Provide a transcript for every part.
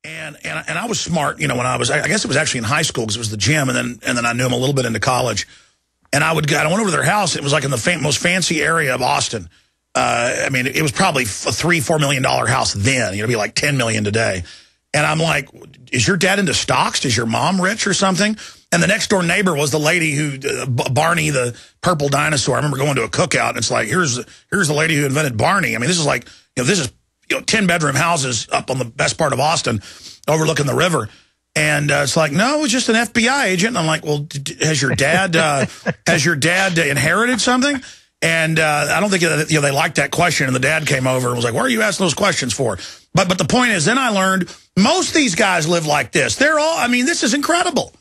And I was smart, when I guess it was actually in high school because it was the gym, and then I knew him a little bit into college. And I went over to their house. It was like in the most fancy area of Austin. It was probably a $3-4 million house then. It'd be like $10 million today. And I'm like, is your dad into stocks? Is your mom rich or something? And the next door neighbor was the lady who, Barney the purple dinosaur. I remember going to a cookout, and it's like, here's the lady who invented Barney. This is like, this is 10-bedroom houses up on the best part of Austin, overlooking the river. And it's like, no, it's just an FBI agent. And I'm like, well, has your dad inherited something? And I don't think they liked that question. And the dad came over and was like, "What are you asking those questions for?" But the point is, then I learned most of these guys live like this. They're all, this is incredible.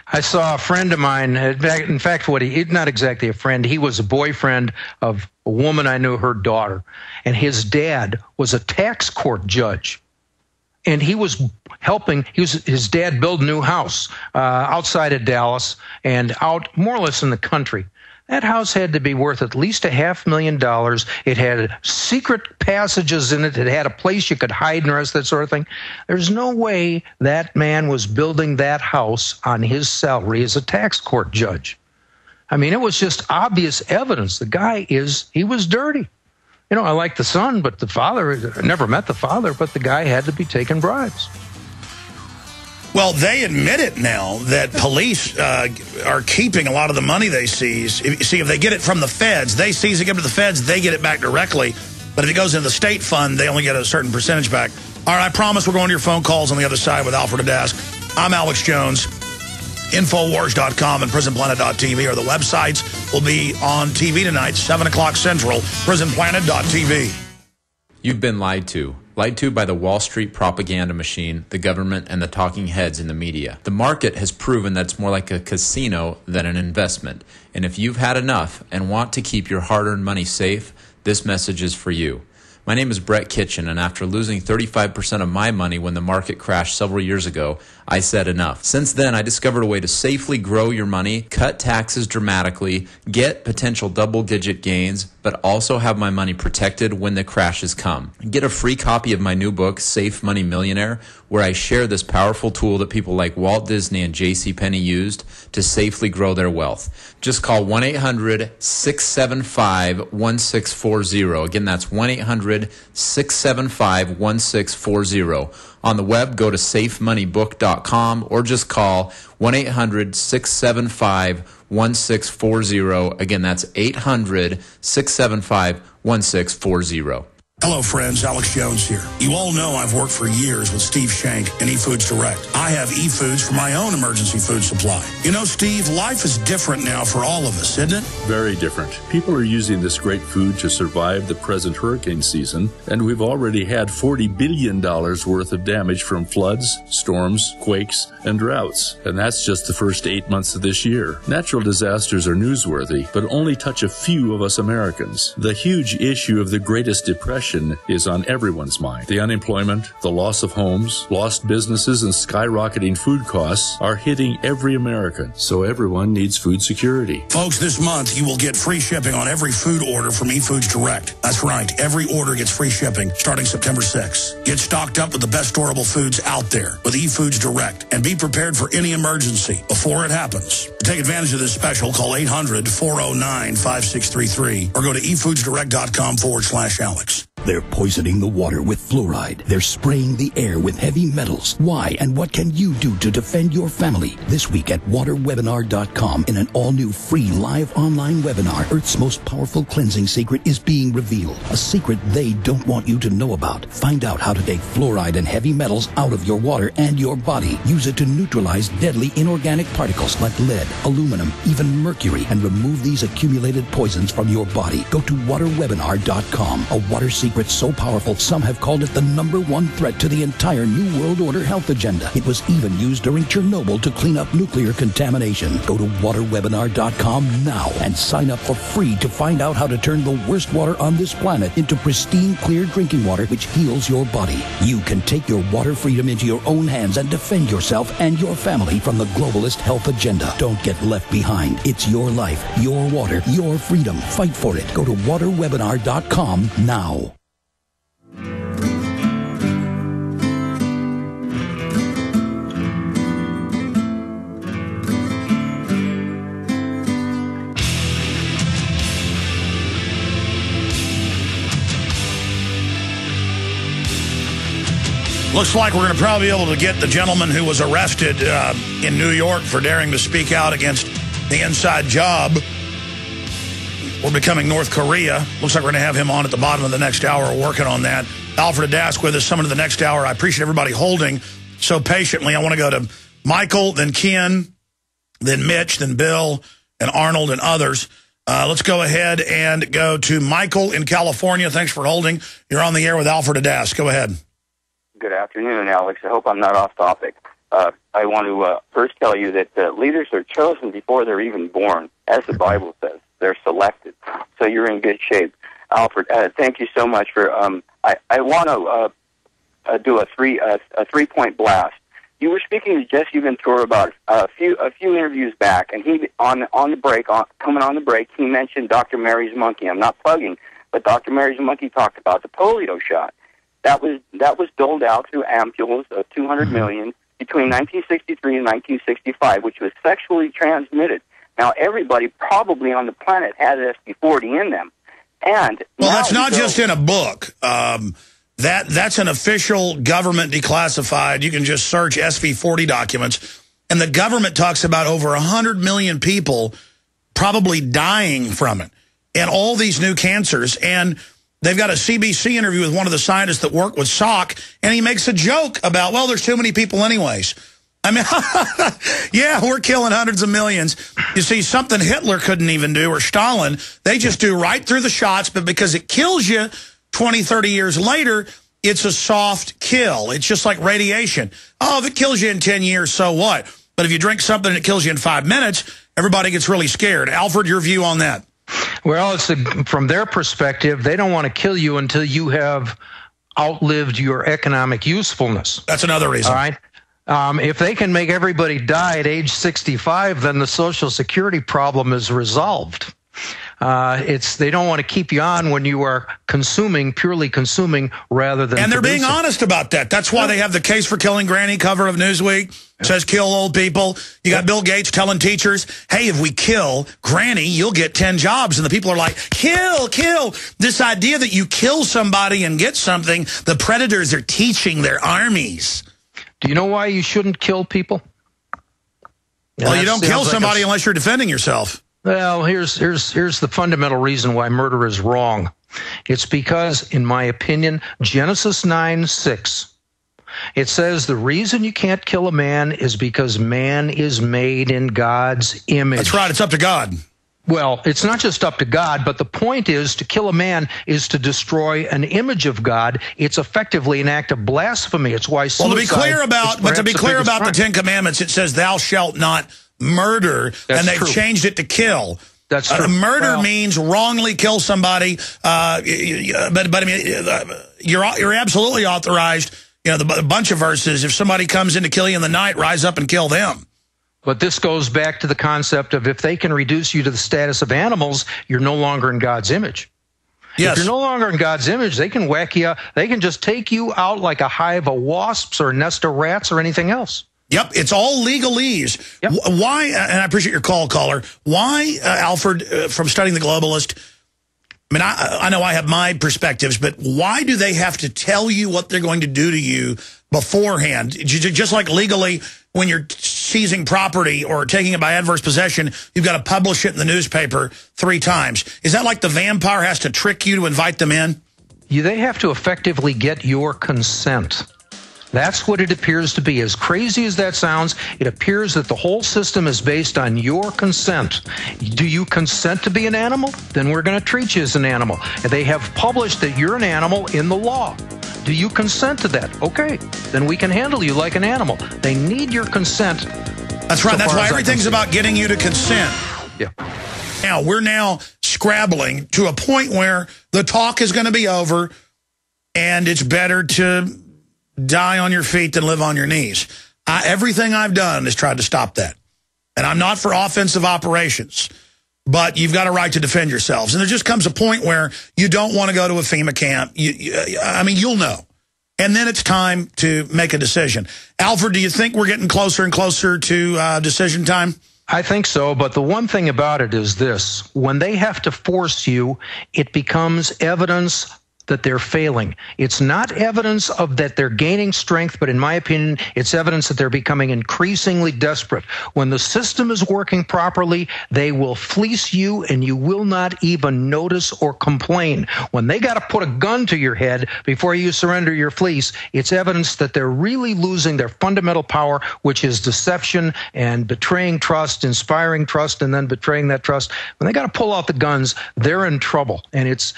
I saw a friend of mine, in fact, not exactly a friend, he was a boyfriend of a woman I knew, her daughter. And his dad was a tax court judge. And he was helping, his dad built a new house outside of Dallas and out more or less in the country. That house had to be worth at least $500,000. It had secret passages in it. It had a place you could hide and the rest of that sort of thing. There's no way that man was building that house on his salary as a tax court judge. It was just obvious evidence. The guy he was dirty. I like the son, but the father, I never met the father, but the guy had to be taking bribes. Well, they admit it now that police are keeping a lot of the money they seize. If they get it from the feds, they seize it, give it to the feds, they get it back directly. But if it goes into the state fund, they only get a certain percentage back. All right, I promise we're going to your phone calls on the other side with Alfred Adask. I'm Alex Jones. Infowars.com and PrisonPlanet.tv are the websites. Will be on TV tonight, 7 o'clock Central, PrisonPlanet.tv. You've been lied to. Lied to by the Wall Street propaganda machine, the government, and the talking heads in the media. The market has proven that it's more like a casino than an investment. And if you've had enough and want to keep your hard-earned money safe, this message is for you. My name is Brett Kitchen, and after losing 35% of my money when the market crashed several years ago, I said enough. Since then, I discovered a way to safely grow your money, cut taxes dramatically, get potential double-digit gains, but also have my money protected when the crashes come. Get a free copy of my new book, Safe Money Millionaire, where I share this powerful tool that people like Walt Disney and J.C. used to safely grow their wealth. Just call 1-800-675-1640. Again, that's 1-800-675-1640. On the web, go to safemoneybook.com or just call 1-800-675-1640. Again, that's 800-675-1640. Hello, friends. Alex Jones here. You all know I've worked for years with Steve Shank and eFoods Direct. I have eFoods for my own emergency food supply. Steve, life is different now for all of us, isn't it? Very different. People are using this great food to survive the present hurricane season, and we've already had $40 billion worth of damage from floods, storms, quakes, and droughts. And that's just the first 8 months of this year. Natural disasters are newsworthy, but only touch a few of us Americans. The huge issue of the Greatest Depression is on everyone's mind. The unemployment, the loss of homes, lost businesses, and skyrocketing food costs are hitting every American. So everyone needs food security. Folks, this month you will get free shipping on every food order from eFoods Direct. That's right. Every order gets free shipping starting September 6th. Get stocked up with the best storable foods out there with eFoods Direct and be prepared for any emergency before it happens. To take advantage of this special, call 800-409-5633 or go to efoodsdirect.com/Alex. They're poisoning the water with fluoride. They're spraying the air with heavy metals. Why and what can you do to defend your family? This week at waterwebinar.com in an all-new free live online webinar, Earth's most powerful cleansing secret is being revealed. A secret they don't want you to know about. Find out how to take fluoride and heavy metals out of your water and your body. Use it to neutralize deadly inorganic particles like lead, aluminum, even mercury, and remove these accumulated poisons from your body. Go to waterwebinar.com. A water secret so powerful, some have called it the #1 threat to the entire New World Order health agenda. It was even used during Chernobyl to clean up nuclear contamination. Go to waterwebinar.com now and sign up for free to find out how to turn the worst water on this planet into pristine, clear drinking water which heals your body. You can take your water freedom into your own hands and defend yourself and your family from the globalist health agenda. Don't get left behind. It's your life, your water, your freedom. Fight for it. Go to waterwebinar.com now. Looks like we're going to probably be able to get the gentleman who was arrested in New York for daring to speak out against the inside job. We're becoming North Korea. Looks like we're going to have him on at the bottom of the next hour. We're working on that. Alfred Adask with us, someone to the next hour. I appreciate everybody holding so patiently. I want to go to Michael, then Ken, then Mitch, then Bill, and Arnold, and others. Let's go ahead and go to Michael in California. Thanks for holding. You're on the air with Alfred Adask. Go ahead. Good afternoon, Alex. I hope I'm not off topic. I want to first tell you that leaders are chosen before they're even born, as the Bible says. They're selected. So you're in good shape. Alfred, thank you so much for... I want to do a three-point blast. You were speaking to Jesse Ventura about a few interviews back, and he coming on the break, he mentioned Dr. Mary's monkey. I'm not plugging, but Dr. Mary's monkey talked about the polio shot. That was doled out through ampules of 200 million between 1963 and 1965, which was sexually transmitted. Now, everybody probably on the planet has SV40 in them. And well, that's not just in a book. That's an official government declassified. You can just search SV40 documents. And the government talks about over 100 million people probably dying from it. And all these new cancers. And they've got a CBC interview with one of the scientists that work with Salk, and he makes a joke about, well, there's too many people anyways. I mean, yeah, we're killing hundreds of millions. You see, something Hitler couldn't even do, or Stalin, they just do right through the shots, but because it kills you 20, 30 years later, it's a soft kill. It's just like radiation. Oh, if it kills you in 10 years, so what? But if you drink something that kills you in 5 minutes, everybody gets really scared. Alfred, your view on that? Well, from their perspective, they don't want to kill you until you have outlived your economic usefulness. That's another reason. All right. If they can make everybody die at age 65, then the Social Security problem is resolved. They don't want to keep you on when you are purely consuming rather than And they're producing. being honest about that. That's why they have the Case for Killing Granny cover of Newsweek. It says kill old people. You got Bill Gates telling teachers, hey, if we kill Granny, you'll get 10 jobs. And the people are like, kill, kill. This idea that you kill somebody and get something, the predators are teaching their armies. Do you know why you shouldn't kill people? Well, you don't kill somebody unless you're defending yourself. Well, here's the fundamental reason why murder is wrong. It's because, in my opinion, Genesis 9:6, it says the reason you can't kill a man is because man is made in God's image. That's right. It's up to God. Well, it's not just up to God, but the point is to kill a man is to destroy an image of God. It's effectively an act of blasphemy. It's why suicide to be clear about the Ten Commandments, it says thou shalt not murder, and they've changed it to kill. That's true. Murder means wrongly kill somebody, but I mean, you're absolutely authorized. You know, the bunch of verses, if somebody comes in to kill you in the night, rise up and kill them. But this goes back to the concept of if they can reduce you to the status of animals, you're no longer in God's image. Yes. If you're no longer in God's image, they can whack you. They can just take you out like a hive of wasps or a nest of rats or anything else. Yep, it's all legalese. Yep. Why, and I appreciate your call, caller, why, Alfred, from studying the globalist, I mean, I know I have my perspectives, but why do they have to tell you what they're going to do to you beforehand? Just like legally, when you're seizing property or taking it by adverse possession, you've got to publish it in the newspaper 3 times. Is that like the vampire has to trick you to invite them in? They have to effectively get your consent. That's what it appears to be. As crazy as that sounds, it appears that the whole system is based on your consent. Do you consent to be an animal? Then we're going to treat you as an animal. And they have published that you're an animal in the law. Do you consent to that? Okay, then we can handle you like an animal. They need your consent. That's right. That's why everything's about getting you to consent. Yeah. Now, we're now scrabbling to a point where the talk is going to be over, and it's better to die on your feet than live on your knees. Everything I've done is tried to stop that. And I'm not for offensive operations, but you've got a right to defend yourselves. And there just comes a point where you don't want to go to a FEMA camp. I mean, you'll know. And then it's time to make a decision. Alfred, do you think we're getting closer and closer to decision time? I think so, but the one thing about it is this. When they have to force you, it becomes evidence that they're failing. It's not evidence of that they're gaining strength, but in my opinion, it's evidence that they're becoming increasingly desperate. When the system is working properly, they will fleece you and you will not even notice or complain. When they got to put a gun to your head before you surrender your fleece, it's evidence that they're really losing their fundamental power, which is deception and betraying trust, inspiring trust, and then betraying that trust. When they got to pull out the guns, they're in trouble. And it's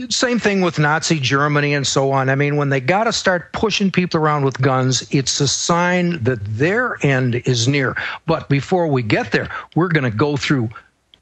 same thing with Nazi Germany and so on. I mean, when they got to start pushing people around with guns, it's a sign that their end is near. But before we get there, we're going to go through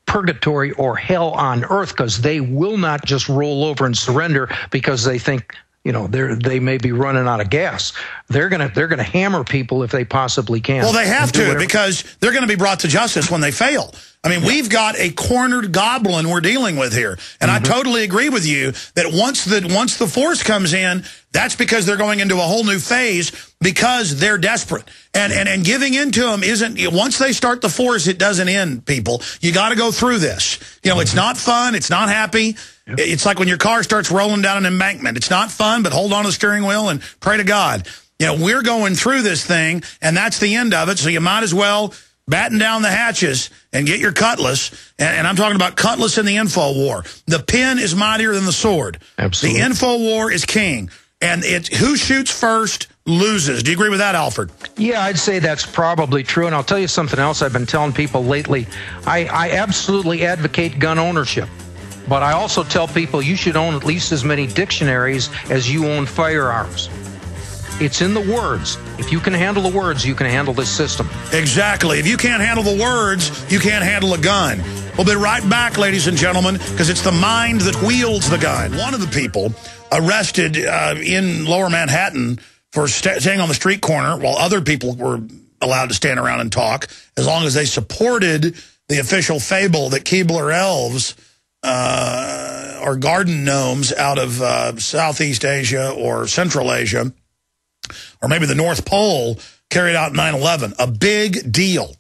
purgatory or hell on earth, because they will not just roll over and surrender because they think, you know, they may be running out of gas. They're gonna hammer people if they possibly can. Well, they have to, because they're going to be brought to justice when they fail. I mean, we've got a cornered goblin we're dealing with here, and I totally agree with you that once the force comes in, that's because they're going into a whole new phase because they're desperate, and giving in to them isn't. Once they start the force, it doesn't end. People, you got to go through this. You know, it's not fun. It's not happy. Yep. It's like when your car starts rolling down an embankment. It's not fun, but hold on to the steering wheel and pray to God. You know, we're going through this thing, and that's the end of it, so you might as well batten down the hatches and get your cutlass. And I'm talking about cutlass in the info war. The pen is mightier than the sword. Absolutely. The info war is king. And who shoots first loses. Do you agree with that, Alfred? Yeah, I'd say that's probably true. And I'll tell you something else I've been telling people lately. I absolutely advocate gun ownership. But I also tell people you should own at least as many dictionaries as you own firearms. It's in the words. If you can handle the words, you can handle this system. Exactly. If you can't handle the words, you can't handle a gun. We'll be right back, ladies and gentlemen, because it's the mind that wields the gun. One of the people arrested in Lower Manhattan for staying on the street corner while other people were allowed to stand around and talk, as long as they supported the official fable that Keebler elves or garden gnomes out of Southeast Asia or Central Asia, or maybe the North Pole, carried out 9/11. A big deal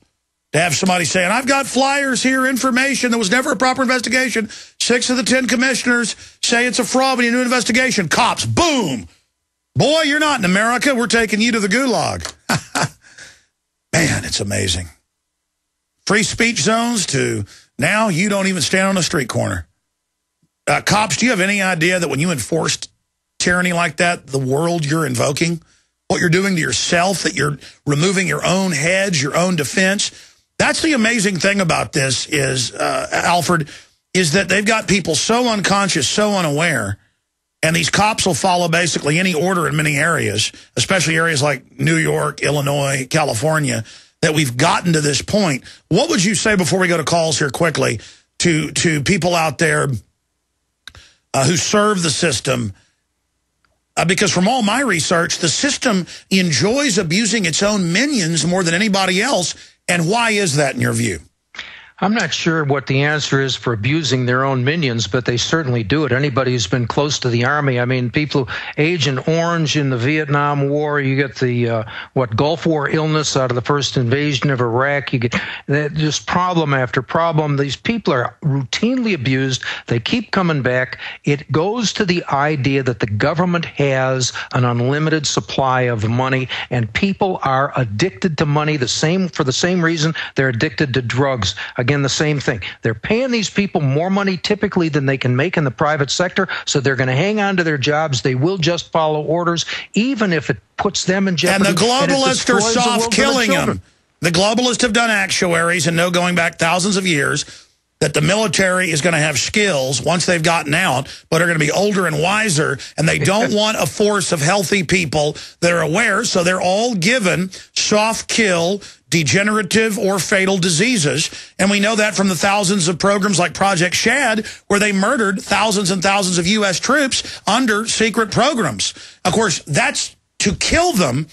to have somebody saying, I've got flyers here, information. There was never a proper investigation. 6 of the 10 commissioners say it's a fraud. We need a new investigation. Cops, boom. Boy, you're not in America. We're taking you to the gulag. Man, it's amazing. Free speech zones to now you don't even stand on a street corner. Cops, do you have any idea that when you enforce tyranny like that, the world you're invoking, what you're doing to yourself, that you're removing your own hedge, your own defense? That's the amazing thing about this is, Alfred, is that they've got people so unconscious, so unaware, and these cops will follow basically any order in many areas, especially areas like New York, Illinois, California, that we've gotten to this point. What would you say before we go to calls here quickly to people out there who serve the system? Because from all my research, the system enjoys abusing its own minions more than anybody else. And why is that in your view? I'm not sure what the answer is for abusing their own minions, but they certainly do it. Anybody who's been close to the Army, I mean, people, Agent Orange in the Vietnam War, you get the, Gulf War illness out of the first invasion of Iraq, you get just problem after problem. These people are routinely abused. They keep coming back. It goes to the idea that the government has an unlimited supply of money, and people are addicted to money for the same reason they're addicted to drugs. Again, the same thing. They're paying these people more money typically than they can make in the private sector, so they're going to hang on to their jobs. They will just follow orders, even if it puts them in jeopardy. And the globalists are soft killing them. The globalists have done actuaries and know going back thousands of years that the military is going to have skills once they've gotten out, but are going to be older and wiser, and they don't want a force of healthy people that are aware, so they're all given soft kill, degenerative or fatal diseases. And we know that from the thousands of programs like Project Shad, where they murdered thousands and thousands of U.S. troops under secret programs. Of course, that's to kill them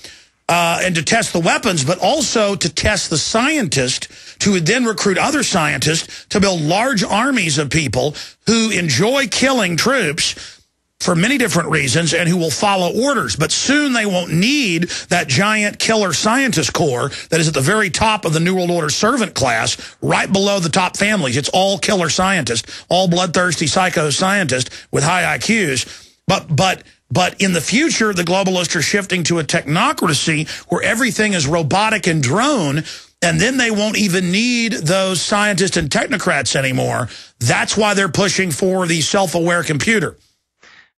and to test the weapons, but also to test the scientists, to then recruit other scientists to build large armies of people who enjoy killing troops for many different reasons and who will follow orders. But soon they won't need that giant killer scientist corps that is at the very top of the New World Order servant class, right below the top families. It's all killer scientists, all bloodthirsty psycho scientists with high IQs. But in the future, the globalists are shifting to a technocracy where everything is robotic and drone, and then they won't even need those scientists and technocrats anymore. That's why they're pushing for the self-aware computer.